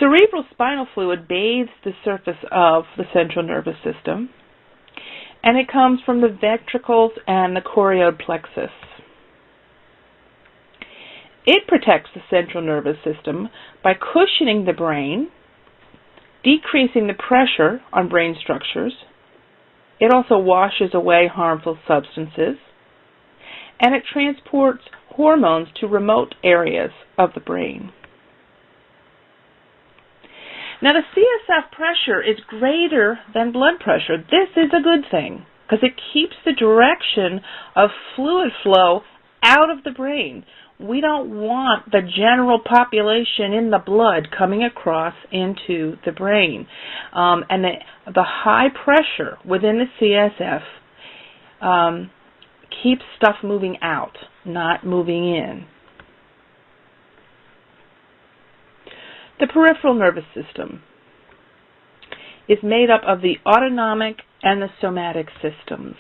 cerebral spinal fluid bathes the surface of the central nervous system, and it comes from the ventricles and the chorioid plexus. It protects the central nervous system by cushioning the brain, decreasing the pressure on brain structures. It also washes away harmful substances, and it transports hormones to remote areas of the brain. Now, the CSF pressure is greater than blood pressure. This is a good thing because it keeps the direction of fluid flow out of the brain. We don't want the general population in the blood coming across into the brain. And the high pressure within the CSF keeps stuff moving out, not moving in. The peripheral nervous system is made up of the autonomic and the somatic systems.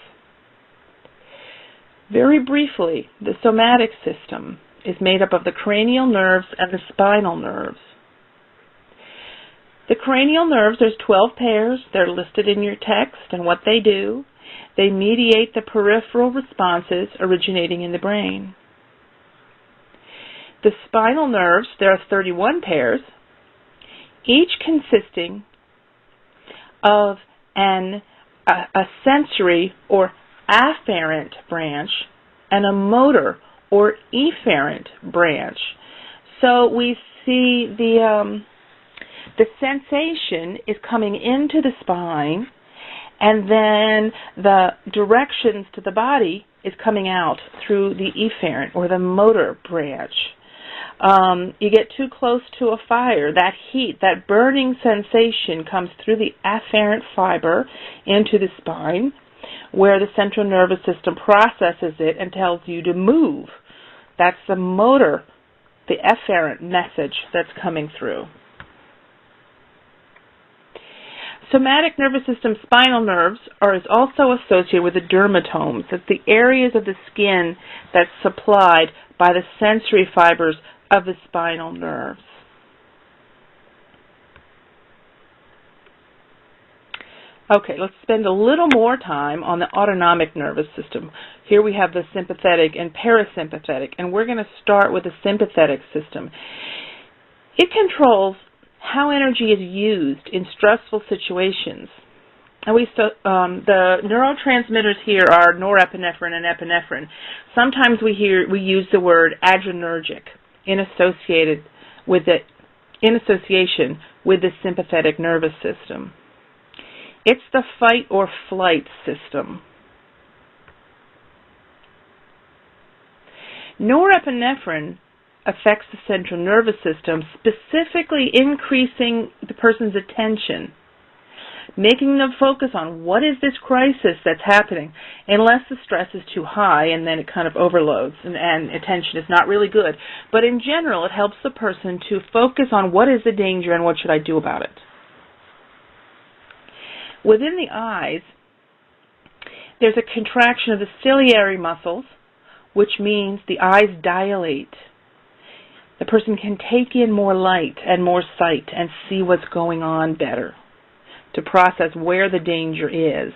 Very briefly, the somatic system is made up of the cranial nerves and the spinal nerves. The cranial nerves, there's 12 pairs. They're listed in your text and what they do. They mediate the peripheral responses originating in the brain. The spinal nerves, there are 31 pairs, each consisting of a sensory or afferent branch and a motor or efferent branch. So we see the sensation is coming into the spine, and then the directions to the body is coming out through the efferent or the motor branch. You get too close to a fire, that heat, that burning sensation comes through the afferent fiber into the spine, where the central nervous system processes it and tells you to move. That's the motor, the efferent message that's coming through. Somatic nervous system spinal nerves is also associated with the dermatomes. That's the areas of the skin that's supplied by the sensory fibers of the spinal nerves. Okay, let's spend a little more time on the autonomic nervous system. Here we have the sympathetic and parasympathetic, and we're going to start with the sympathetic system. It controls how energy is used in stressful situations. And the neurotransmitters here are norepinephrine and epinephrine. Sometimes we use the word adrenergic in association with the sympathetic nervous system. It's the fight or flight system. Norepinephrine affects the central nervous system, specifically increasing the person's attention, making them focus on what is this crisis that's happening, unless the stress is too high and then it kind of overloads and attention is not really good. But in general, it helps the person to focus on what is the danger and what should I do about it. Within the eyes, there's a contraction of the ciliary muscles, which means the eyes dilate. The person can take in more light and more sight and see what's going on better, to process where the danger is.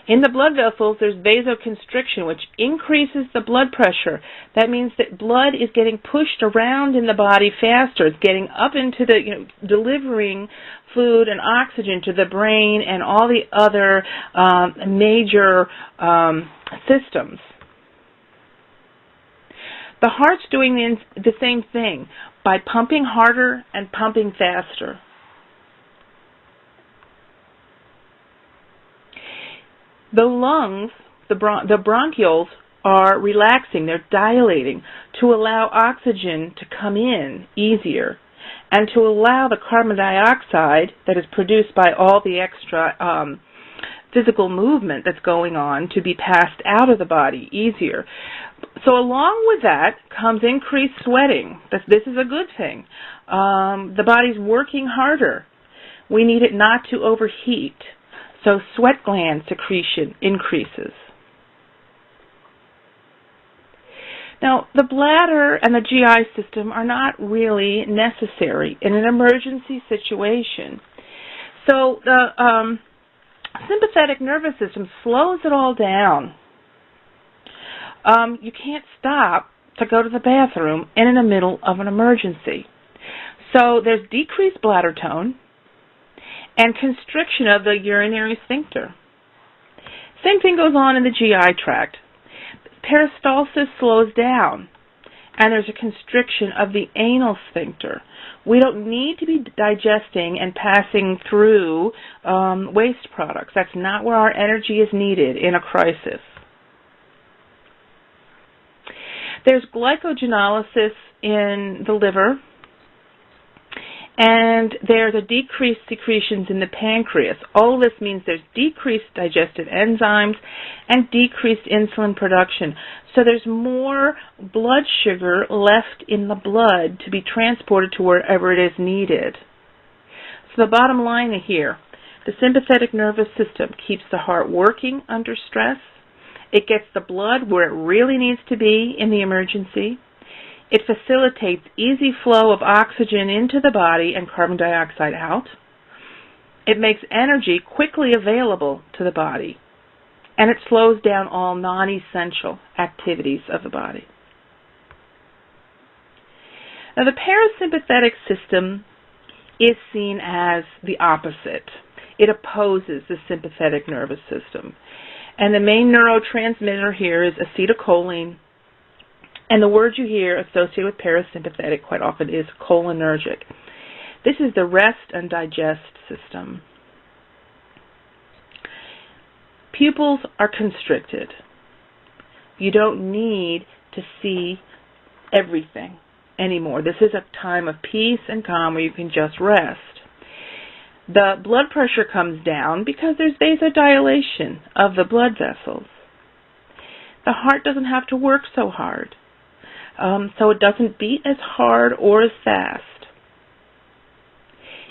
In the blood vessels, there's vasoconstriction, which increases the blood pressure. That means that blood is getting pushed around in the body faster. It's getting up into delivering food and oxygen to the brain and all the other major systems. The heart's doing the same thing by pumping harder and pumping faster. The lungs, the bronchioles, are relaxing. They're dilating to allow oxygen to come in easier and to allow the carbon dioxide that is produced by all the extra physical movement that's going on to be passed out of the body easier. So along with that comes increased sweating. This is a good thing. The body's working harder. We need it not to overheat. So sweat gland secretion increases. Now, the bladder and the GI system are not really necessary in an emergency situation. So the sympathetic nervous system slows it all down. You can't stop to go to the bathroom in the middle of an emergency. So there's decreased bladder tone and constriction of the urinary sphincter. Same thing goes on in the GI tract. Peristalsis slows down, and there's a constriction of the anal sphincter. We don't need to be digesting and passing through waste products. That's not where our energy is needed in a crisis. There's glycogenolysis in the liver, and there's a decreased secretions in the pancreas. All of this means there's decreased digestive enzymes and decreased insulin production. So there's more blood sugar left in the blood to be transported to wherever it is needed. So the bottom line here, the sympathetic nervous system keeps the heart working under stress. It gets the blood where it really needs to be in the emergency. It facilitates easy flow of oxygen into the body and carbon dioxide out. It makes energy quickly available to the body. And it slows down all non-essential activities of the body. Now, the parasympathetic system is seen as the opposite. It opposes the sympathetic nervous system. And the main neurotransmitter here is acetylcholine. And the word you hear associated with parasympathetic quite often is cholinergic. This is the rest and digest system. Pupils are constricted. You don't need to see everything anymore. This is a time of peace and calm where you can just rest. The blood pressure comes down because there's vasodilation of the blood vessels. The heart doesn't have to work so hard. So it doesn't beat as hard or as fast.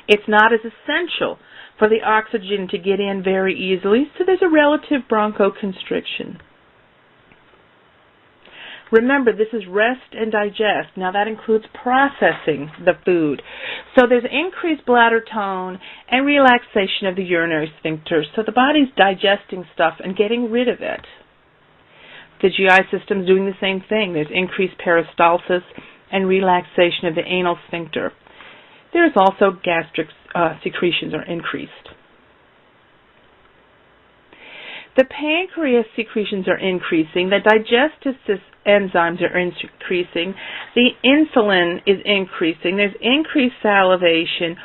It's not as essential for the oxygen to get in very easily, so there's a relative bronchoconstriction. Remember, this is rest and digest. Now that includes processing the food. So there's increased bladder tone and relaxation of the urinary sphincter, so the body's digesting stuff and getting rid of it. The GI system is doing the same thing. There's increased peristalsis and relaxation of the anal sphincter. There's also gastric secretions are increased. The pancreas secretions are increasing. The digestive enzymes are increasing. The insulin is increasing. There's increased salivation.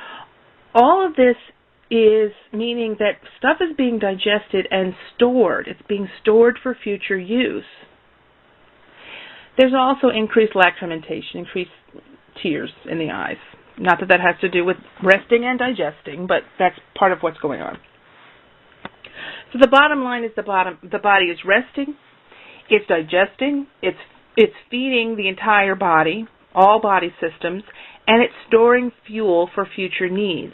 All of this is meaning that stuff is being digested and stored. It's being stored for future use. There's also increased lacrimentation, increased tears in the eyes. Not that that has to do with resting and digesting, but that's part of what's going on. So the bottom line is the body is resting, it's digesting, it's feeding the entire body, all body systems, and it's storing fuel for future needs.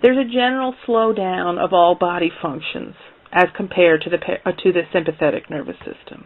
There's a general slowdown of all body functions as compared to the sympathetic nervous system.